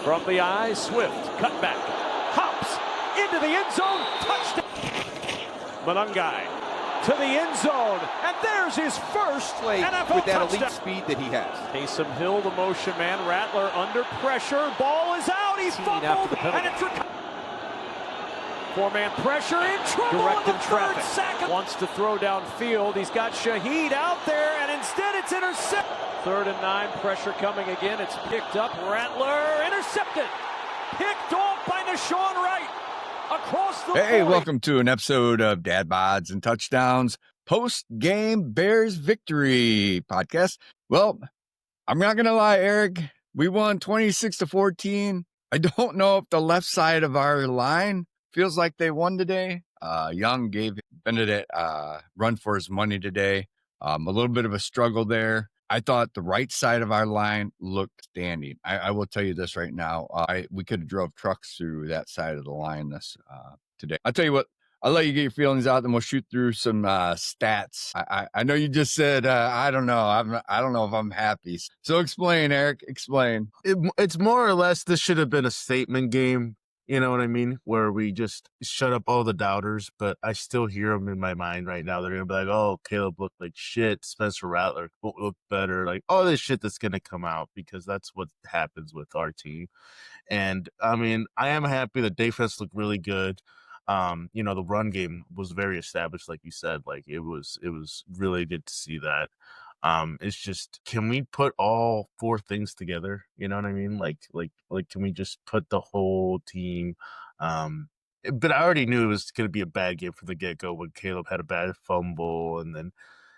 From the eye, Swift, cut back, hops into the end zone, touchdown. Manungai to the end zone, and there's his first NFL with that touchdown. elite speed that he has. Taysom Hill, the motion man. Rattler under pressure. Ball is out. He's fumbled, and it's four-man pressure in trouble. Direct in in the traffic. third sack. Wants to throw downfield. He's got Shaheed out there, and instead it's intercepted. 3rd and 9, pressure coming again. It's picked up. Rattler intercepted. Picked off by Nashawn Wright. Across the 40. Welcome to an episode of Dad Bods and Touchdowns post-game Bears victory podcast. Well, I'm not going to lie, Eric. We won 26-14. I don't know if the left side of our line feels like they won today. Young gave Benedict run for his money today. A little bit of a struggle there. I thought the right side of our line looked standing. I will tell you this right now. We could have drove trucks through that side of the line today. I'll tell you what. I'll let you get your feelings out, then we'll shoot through some stats. I know you just said I don't know. I don't know if I'm happy. So explain, Eric. Explain. It's more or less this should have been a statement game. You know what I mean? Where we just shut up all the doubters, but I still hear them in my mind right now. They're going to be like, oh, Caleb looked like shit. Spencer Rattler looked better. Like, all this shit that's going to come out because that's what happens with our team. And, I mean, I am happy the defense looked really good. The run game was very established, like you said. Like, it was really good to see that. It's just, can we put all 4 things together? You know what I mean? Like, can we just put the whole team? But I already knew it was going to be a bad game from the get-go when Caleb had a bad fumble, and then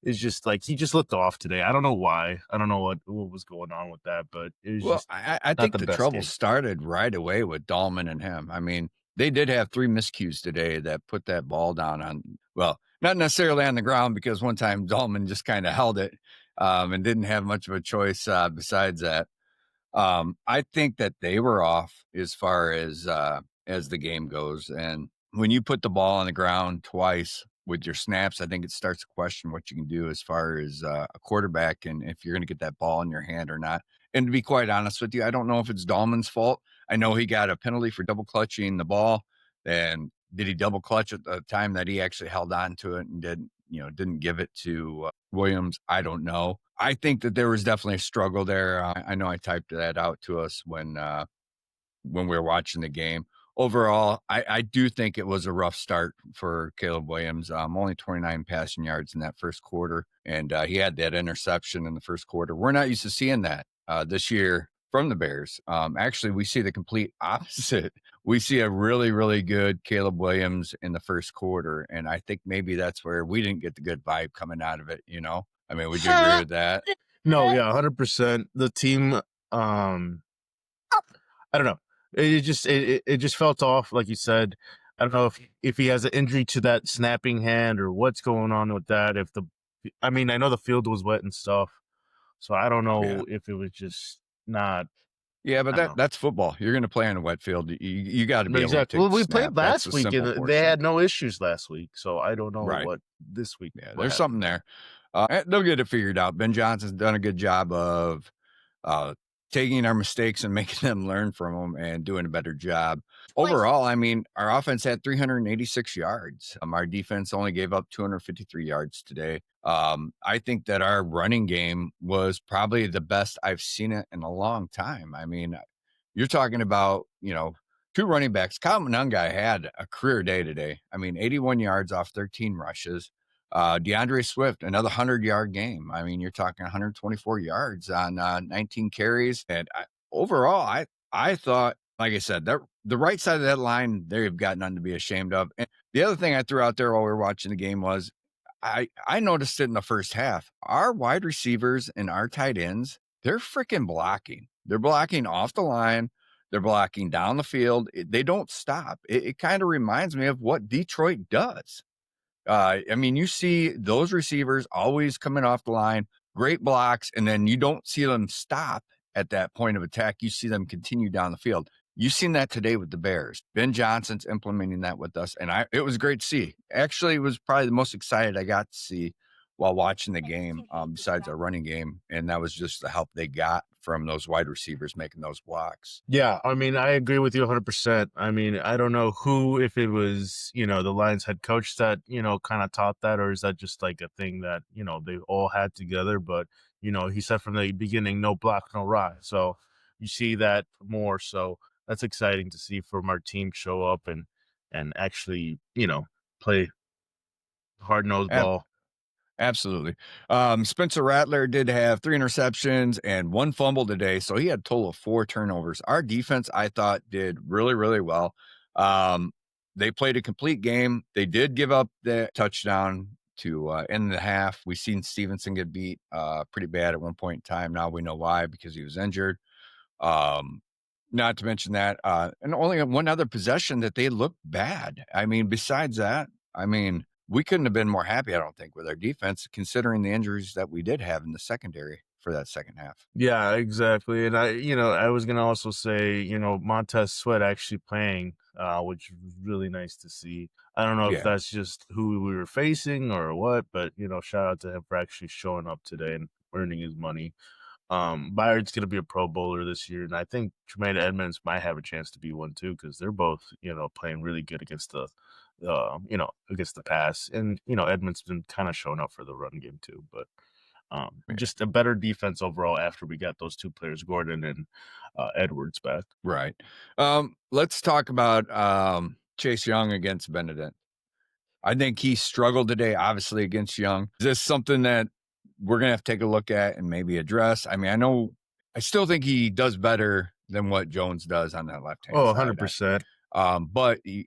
it's just like he just looked off today. I don't know why. I don't know what was going on with that, but it was I think the trouble started right away with Dahlman and him. I mean, they did have 3 miscues today that put that ball down on, well, not necessarily on the ground, because one time Dahlman just kind of held it and didn't have much of a choice besides that. I think that they were off as far as the game goes. And when you put the ball on the ground twice with your snaps, I think it starts to question what you can do as far as a quarterback and if you're going to get that ball in your hand or not. And to be quite honest with you, I don't know if it's Dahlman's fault. I know he got a penalty for double clutching the ball. And did he double clutch at the time that he actually held on to it and didn't give it to Williams? I don't know. I think that there was definitely a struggle there. I know I typed that out to us when we were watching the game. Overall, I do think it was a rough start for Caleb Williams. Only 29 passing yards in that first quarter, and he had that interception in the first quarter. We're not used to seeing that this year from the Bears. Actually, we see the complete opposite. We see a really, really good Caleb Williams in the first quarter, and I think maybe that's where we didn't get the good vibe coming out of it, I mean, would you agree with that? No, yeah, 100%. The team, I don't know. It just felt off, like you said. I don't know if he has an injury to that snapping hand or what's going on with that. I know the field was wet and stuff, so I don't know if it was just not. Yeah, but that's football. You're going to play on a wet field. You got to be exactly. able to take we the snap. played last week, and they had no issues last week, so I don't know what this week. Yeah, there's something there. They'll get it figured out. Ben Johnson's done a good job of taking our mistakes and making them learn from them and doing a better job. Overall, I mean, our offense had 386 yards. Our defense only gave up 253 yards today. I think that our running game was probably the best I've seen it in a long time. I mean, you're talking about, 2 running backs. Kyle Manungai had a career day today. I mean, 81 yards off 13 rushes. DeAndre Swift, another 100-yard game. I mean, you're talking 124 yards on 19 carries. And overall, I thought, like I said, the right side of that line, they've got nothing to be ashamed of. And the other thing I threw out there while we were watching the game was I noticed it in the first half. Our wide receivers and our tight ends, they're freaking blocking. They're blocking off the line. They're blocking down the field. They don't stop. It kind of reminds me of what Detroit does. I mean, you see those receivers always coming off the line, great blocks, and then you don't see them stop at that point of attack. You see them continue down the field. You've seen that today with the Bears. Ben Johnson's implementing that with us, and it was great to see. Actually, it was probably the most excited I got to see while watching the game, besides our running game, and that was just the help they got from those wide receivers making those blocks. Yeah, I mean, I agree with you 100%. I mean, I don't know who, if it was, the Lions head coach that, kind of taught that, or is that just like a thing that, they all had together. But, he said from the beginning, no block, no ride. So you see that more. So that's exciting to see from our team show up and actually, play hard-nosed ball. Absolutely. Spencer Rattler did have 3 interceptions and 1 fumble today, so he had a total of 4 turnovers. Our defense, I thought, did really, really well. They played a complete game. They did give up the touchdown to end the half. We've seen Stevenson get beat pretty bad at one point in time. Now we know why, because he was injured. Not to mention that, and only one other possession that they looked bad. I mean, besides that, we couldn't have been more happy, I don't think, with our defense, considering the injuries that we did have in the secondary for that second half. Yeah, exactly. And I was going to also say, Montez Sweat actually playing, which was really nice to see. I don't know if that's just who we were facing or what, but, shout out to him for actually showing up today and earning his money. Byard's going to be a Pro Bowler this year, and I think Tremaine Edmonds might have a chance to be one too, because they're both, playing really good against the, against the pass, and Edmonds been kind of showing up for the run game too. But just a better defense overall after we got those 2 players, Gordon and Edwards, back. Right. Let's talk about Chase Young against Benedict. I think he struggled today, obviously, against Young. Is this something that we're going to have to take a look at and maybe address? I mean, I still think he does better than what Jones does on that left-hand side. 100%. But he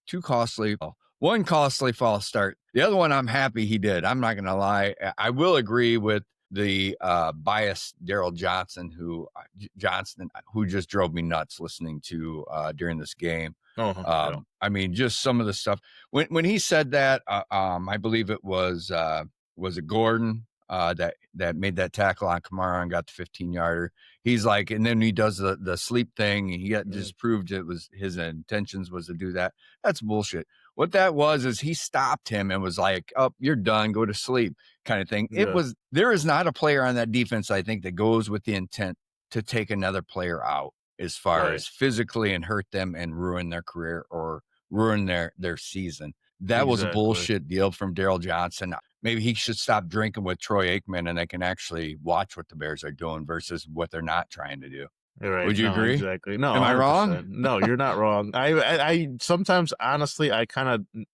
too costly. One costly false start. The other one, I'm happy he did. I'm not going to lie. I will agree with the biased Daryl Johnson, who just drove me nuts listening to during this game. I mean, just some of the stuff when he said that. I believe it was it Gordon that made that tackle on Kamara and got the 15-yarder. He's like, and then he does the sleep thing. And he got disproved it was his intentions was to do that. That's bullshit. What that was is he stopped him and was like, "Oh, you're done. Go to sleep," kind of thing. Yeah. There is not a player on that defense, I think, that goes with the intent to take another player out as far as physically and hurt them and ruin their career or ruin their season. That was a bullshit deal from Daryl Johnson. Maybe he should stop drinking with Troy Aikman and they can actually watch what the Bears are doing versus what they're not trying to do. Right. Would you agree? Exactly. No. Am I wrong? No, you're not wrong. I sometimes, honestly, I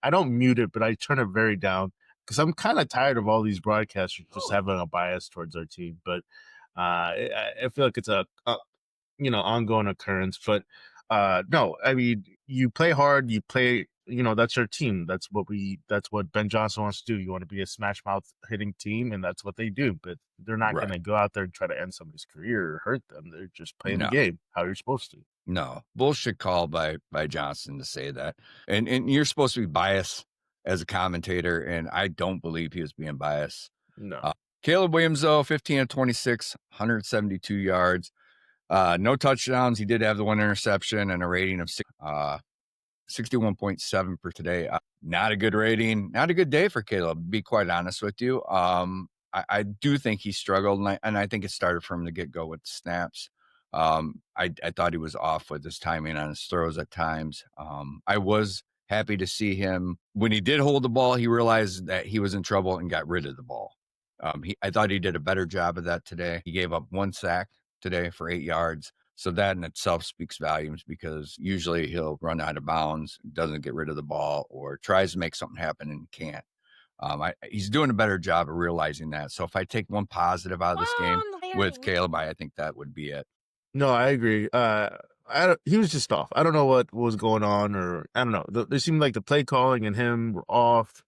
don't mute it, but I turn it very down because I'm kind of tired of all these broadcasters just having a bias towards our team. But I feel like it's a ongoing occurrance. But no, I mean, you play hard, you play. That's your team. That's what Ben Johnson wants to do. You want to be a smash mouth hitting team, and that's what they do. But they're not going to go out there and try to end somebody's career or hurt them. They're just playing the game how you're supposed to. No, bullshit call by Johnson to say that. And you're supposed to be biased as a commentator, and I don't believe he was being biased. No. Caleb Williams, though, 15 of 26, 172 yards. No touchdowns. He did have the 1 interception and a rating of 61.7 per today. Not a good rating. Not a good day for Caleb, to be quite honest with you. I do think he struggled, and I think it started from the get-go with the snaps. I thought he was off with his timing on his throws at times. I was happy to see him. When he did hold the ball, he realized that he was in trouble and got rid of the ball. I thought he did a better job of that today. He gave up 1 sack today for 8 yards. So that in itself speaks volumes because usually he'll run out of bounds, doesn't get rid of the ball, or tries to make something happen and can't. He's doing a better job of realizing that. So if I take one positive out of this game with Caleb, I think that would be it. No, I agree. He was just off. I don't know what was going on, or I don't know. It seemed like the play calling and him were off.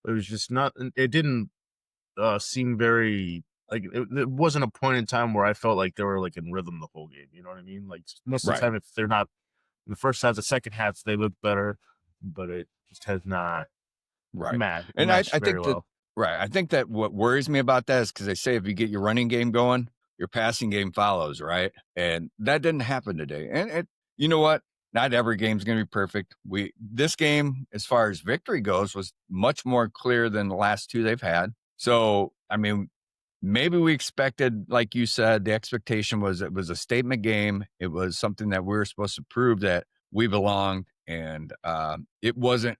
It was just not. It didn't seem very. Like it wasn't a point in time where I felt like they were like in rhythm the whole game. You know what I mean? Like most of the time, if they're not in the first half, the second half they look better, but it just has not. And I think that I think that what worries me about that is because they say if you get your running game going, your passing game follows, right? And that didn't happen today. And you know what? Not every game's going to be perfect. This game, as far as victory goes, was much more clear than the last 2 they've had. So, I mean, maybe we expected, like you said, the expectation was it was a statement game. It was something that we were supposed to prove that we belonged, and it wasn't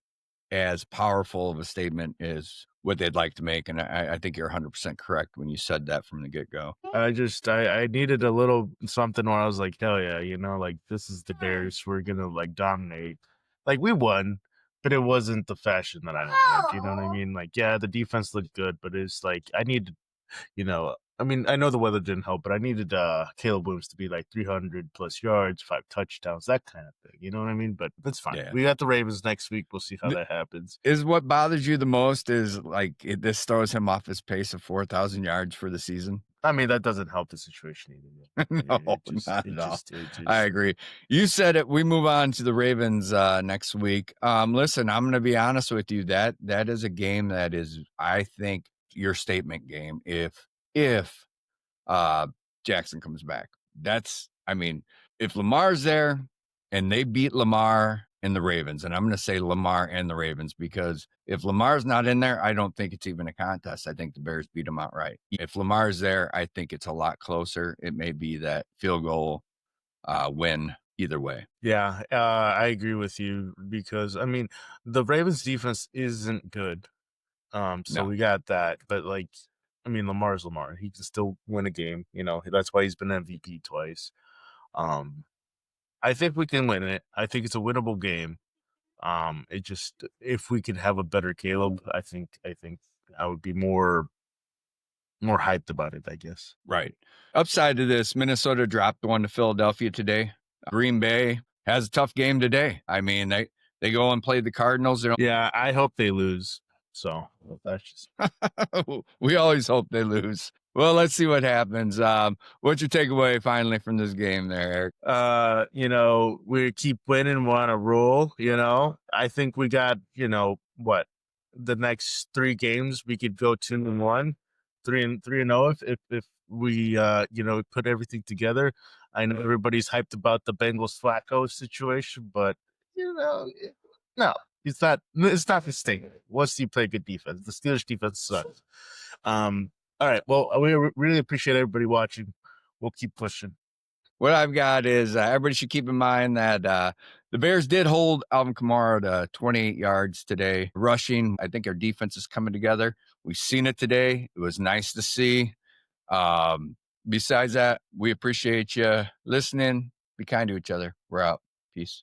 as powerful of a statement as what they'd like to make. And I think you're 100% correct when you said that from the get-go. I needed a little something where I was like, hell yeah, like this is the Bears. We're gonna like dominate. Like we won, but it wasn't the fashion that I wanted. You know what I mean? Like, yeah, the defense looked good, but it's like I needed, I mean, I know the weather didn't help, but I needed Caleb Williams to be like 300 plus yards, 5 touchdowns, that kind of thing. You know what I mean? But that's fine. Yeah. We got the Ravens next week. We'll see how that happens. Is what bothers you the most is like this throws him off his pace of 4,000 yards for the season? I mean, that doesn't help the situation either. No, not at all. I agree. You said it. We move on to the Ravens next week. Listen, I'm going to be honest with you. That is a game that is, I think, your statement game. If Jackson comes back, I mean, if Lamar's there and they beat Lamar and the Ravens, and I'm going to say Lamar and the Ravens, because if Lamar's not in there, I don't think it's even a contest. I think the Bears beat them outright. If Lamar's there, I think it's a lot closer. It may be that field goal win either way. Yeah, I agree with you because, I mean, the Ravens defense isn't good. So No. we got that. But, like, I mean, Lamar's Lamar. He can still win a game. That's why he's been MVP twice. I think we can win it. I think it's a winnable game. It just, if we could have a better Caleb, I think I would be more hyped about it, I guess. Right. Upside to this, Minnesota dropped one to Philadelphia today. Green Bay has a tough game today. I mean, they go and play the Cardinals. Yeah, I hope they lose. So that's just we always hope they lose. Well, let's see what happens. What's your takeaway finally from this game there, Erick? We keep winning, we're on a roll, I think we got, what, the next 3 games we could go 2-1, 3-0 if we put everything together. I know everybody's hyped about the Bengals Flacco situation, but no. It's not his thing. Once you play good defense, the Steelers defense sucks. All right. Well, we really appreciate everybody watching. We'll keep pushing. What I've got is everybody should keep in mind that the Bears did hold Alvin Kamara to 28 yards today. Rushing, I think our defense is coming together. We've seen it today. It was nice to see. Besides that, we appreciate you listening. Be kind to each other. We're out. Peace.